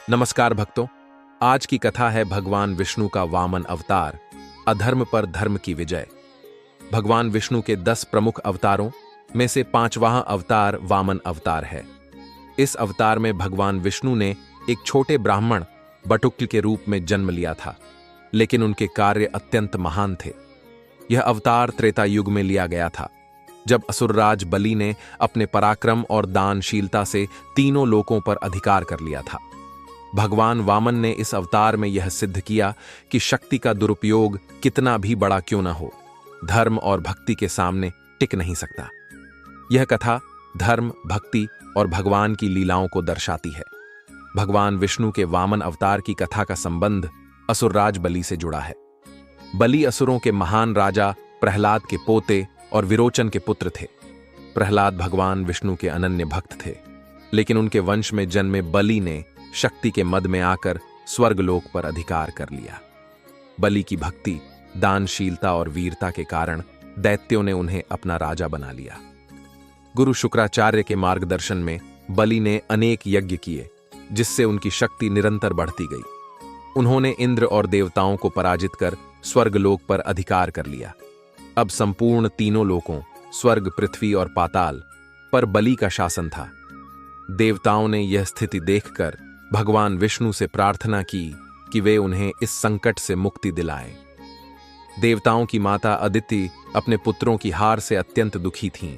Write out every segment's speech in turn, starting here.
नमस्कार भक्तों, आज की कथा है भगवान विष्णु का वामन अवतार, अधर्म पर धर्म की विजय। भगवान विष्णु के 10 प्रमुख अवतारों में से 5वां अवतार वामन अवतार है। इस अवतार में भगवान विष्णु ने एक छोटे ब्राह्मण बटुक्ल के रूप में जन्म लिया था, लेकिन उनके कार्य अत्यंत महान थे। यह अवतार त्रेता युग में लिया गया था, जब असुरराज बलि ने अपने पराक्रम और दानशीलता से तीनों लोकों पर अधिकार कर लिया था। भगवान वामन ने इस अवतार में यह सिद्ध किया कि शक्ति का दुरुपयोग कितना भी बड़ा क्यों न हो, धर्म और भक्ति के सामने टिक नहीं सकता। यह कथा धर्म, भक्ति और भगवान की लीलाओं को दर्शाती है। भगवान विष्णु के वामन अवतार की कथा का संबंध असुरराज बलि से जुड़ा है। बलि असुरों के महान राजा प्रहलाद के पोते और विरोचन के पुत्र थे। प्रहलाद भगवान विष्णु के अनन्य भक्त थे, लेकिन उनके वंश में जन्मे बलि ने शक्ति के मद में आकर स्वर्गलोक पर अधिकार कर लिया। बलि की भक्ति, दानशीलता और वीरता के कारण दैत्यों ने उन्हें अपना राजा बना लिया। गुरु शुक्राचार्य के मार्गदर्शन में बलि ने अनेक यज्ञ किए, जिससे उनकी शक्ति निरंतर बढ़ती गई। उन्होंने इंद्र और देवताओं को पराजित कर स्वर्गलोक पर अधिकार कर लिया। अब संपूर्ण तीनों लोकों, स्वर्ग, पृथ्वी और पाताल पर बलि का शासन था। देवताओं ने यह स्थिति देखकर भगवान विष्णु से प्रार्थना की कि वे उन्हें इस संकट से मुक्ति दिलाएं। देवताओं की माता अदिति अपने पुत्रों की हार से अत्यंत दुखी थीं।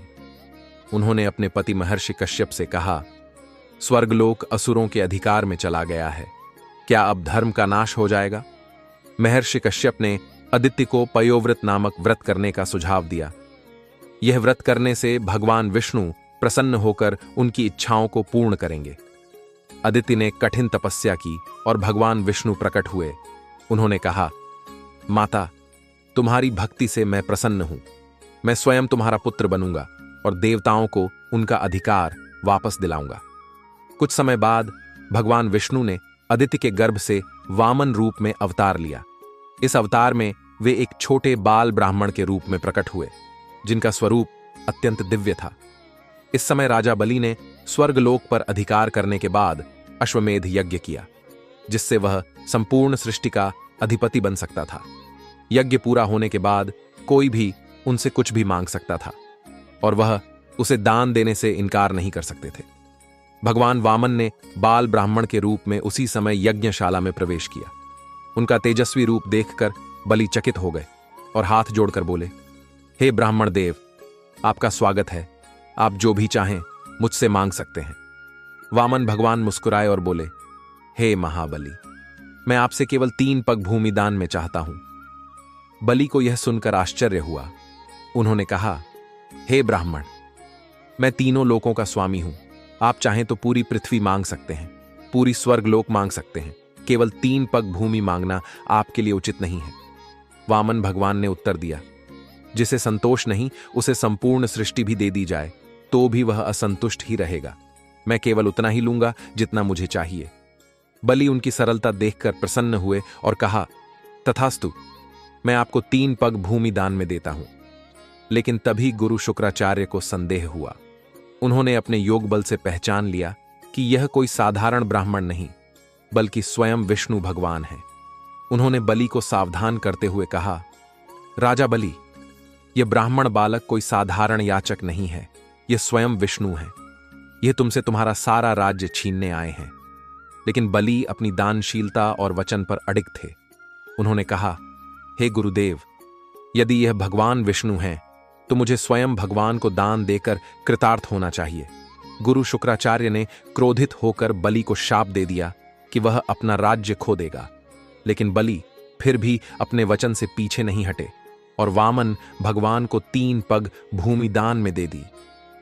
उन्होंने अपने पति महर्षि कश्यप से कहा, स्वर्गलोक असुरों के अधिकार में चला गया है, क्या अब धर्म का नाश हो जाएगा? महर्षि कश्यप ने अदिति को पयोव्रत नामक व्रत करने का सुझाव दिया। यह व्रत करने से भगवान विष्णु प्रसन्न होकर उनकी इच्छाओं को पूर्ण करेंगे। अदिति ने कठिन तपस्या की और भगवान विष्णु प्रकट हुए। उन्होंने कहा, माता, तुम्हारी भक्ति से मैं प्रसन्न हूं। मैं स्वयं तुम्हारा पुत्र बनूंगा और देवताओं को उनका अधिकार वापस दिलाऊंगा। कुछ समय बाद भगवान विष्णु ने अदिति के गर्भ से वामन रूप में अवतार लिया। इस अवतार में वे एक छोटे बाल ब्राह्मण के रूप में प्रकट हुए, जिनका स्वरूप अत्यंत दिव्य था। इस समय राजा बलि ने स्वर्गलोक पर अधिकार करने के बाद अश्वमेध यज्ञ किया, जिससे वह संपूर्ण सृष्टि का अधिपति बन सकता था। यज्ञ पूरा होने के बाद कोई भी उनसे कुछ भी मांग सकता था और वह उसे दान देने से इनकार नहीं कर सकते थे। भगवान वामन ने बाल ब्राह्मण के रूप में उसी समय यज्ञशाला में प्रवेश किया। उनका तेजस्वी रूप देखकर बलि चकित हो गए और हाथ जोड़कर बोले, हे ब्राह्मण देव, आपका स्वागत है। आप जो भी चाहें मुझसे मांग सकते हैं। वामन भगवान मुस्कुराए और बोले, हे महाबली, मैं आपसे केवल 3 पग भूमि दान में चाहता हूं। बलि को यह सुनकर आश्चर्य हुआ। उन्होंने कहा, हे ब्राह्मण, मैं तीनों लोकों का स्वामी हूं। आप चाहें तो पूरी पृथ्वी मांग सकते हैं, पूरी स्वर्गलोक मांग सकते हैं। केवल 3 पग भूमि मांगना आपके लिए उचित नहीं है। वामन भगवान ने उत्तर दिया, जिसे संतोष नहीं उसे संपूर्ण सृष्टि भी दे दी जाए तो भी वह असंतुष्ट ही रहेगा। मैं केवल उतना ही लूंगा जितना मुझे चाहिए। बलि उनकी सरलता देखकर प्रसन्न हुए और कहा, तथास्तु, मैं आपको 3 पग भूमि दान में देता हूं। लेकिन तभी गुरु शुक्राचार्य को संदेह हुआ। उन्होंने अपने योग बल से पहचान लिया कि यह कोई साधारण ब्राह्मण नहीं, बल्कि स्वयं विष्णु भगवान है। उन्होंने बलि को सावधान करते हुए कहा, राजा बलि, यह ब्राह्मण बालक कोई साधारण याचक नहीं है, यह स्वयं विष्णु है। यह तुमसे तुम्हारा सारा राज्य छीनने आए हैं। लेकिन बलि अपनी दानशीलता और वचन पर अडिग थे। उन्होंने कहा, हे गुरुदेव, यदि यह भगवान विष्णु हैं, तो मुझे स्वयं भगवान को दान देकर कृतार्थ होना चाहिए। गुरु शुक्राचार्य ने क्रोधित होकर बलि को शाप दे दिया कि वह अपना राज्य खो देगा। लेकिन बलि फिर भी अपने वचन से पीछे नहीं हटे और वामन भगवान को 3 पग भूमि दान में दे दी।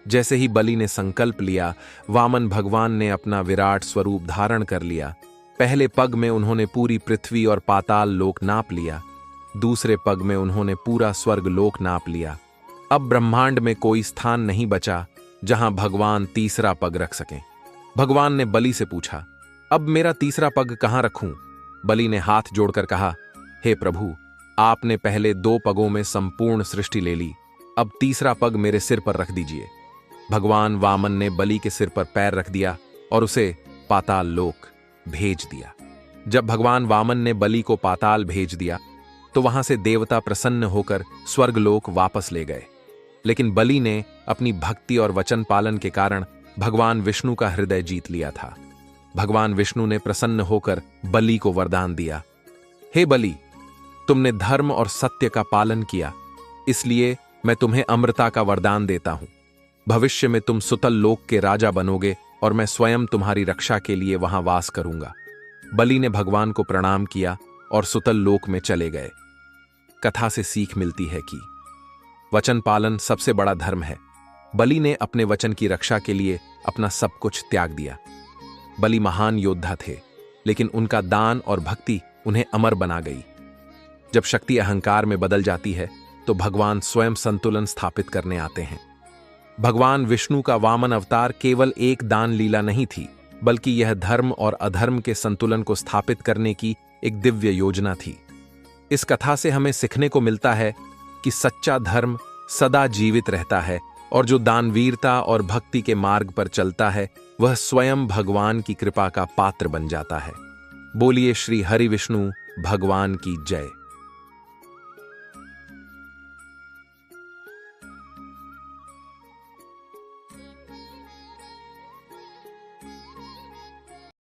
जैसे ही बलि ने संकल्प लिया, वामन भगवान ने अपना विराट स्वरूप धारण कर लिया। पहले पग में उन्होंने पूरी पृथ्वी और पाताल लोक नाप लिया। दूसरे पग में उन्होंने पूरा स्वर्ग लोक नाप लिया। अब ब्रह्मांड में कोई स्थान नहीं बचा जहां भगवान तीसरा पग रख सकें। भगवान ने बलि से पूछा, अब मेरा तीसरा पग कहां रखूं? बलि ने हाथ जोड़कर कहा, हे प्रभु, आपने पहले 2 पगों में संपूर्ण सृष्टि ले ली, अब तीसरा पग मेरे सिर पर रख दीजिए। भगवान वामन ने बलि के सिर पर पैर रख दिया और उसे पाताल लोक, भेज दिया। जब भगवान वामन ने बलि को पाताल भेज दिया तो वहां से देवता प्रसन्न होकर स्वर्गलोक वापस ले गए। लेकिन बलि ने अपनी भक्ति और वचन पालन के कारण भगवान विष्णु का हृदय जीत लिया था। भगवान विष्णु ने प्रसन्न होकर बलि को वरदान दिया, हे बलि, तुमने धर्म और सत्य का पालन किया, इसलिए मैं तुम्हें अमरता का वरदान देता हूं। भविष्य में तुम सुतल लोक के राजा बनोगे और मैं स्वयं तुम्हारी रक्षा के लिए वहां वास करूंगा। बलि ने भगवान को प्रणाम किया और सुतल लोक में चले गए। कथा से सीख मिलती है कि वचन पालन सबसे बड़ा धर्म है। बलि ने अपने वचन की रक्षा के लिए अपना सब कुछ त्याग दिया। बलि महान योद्धा थे, लेकिन उनका दान और भक्ति उन्हें अमर बना गई। जब शक्ति अहंकार में बदल जाती है तो भगवान स्वयं संतुलन स्थापित करने आते हैं। भगवान विष्णु का वामन अवतार केवल एक दान लीला नहीं थी, बल्कि यह धर्म और अधर्म के संतुलन को स्थापित करने की एक दिव्य योजना थी। इस कथा से हमें सीखने को मिलता है कि सच्चा धर्म सदा जीवित रहता है और जो दानवीरता और भक्ति के मार्ग पर चलता है वह स्वयं भगवान की कृपा का पात्र बन जाता है। बोलिए श्री हरि विष्णु भगवान की जय।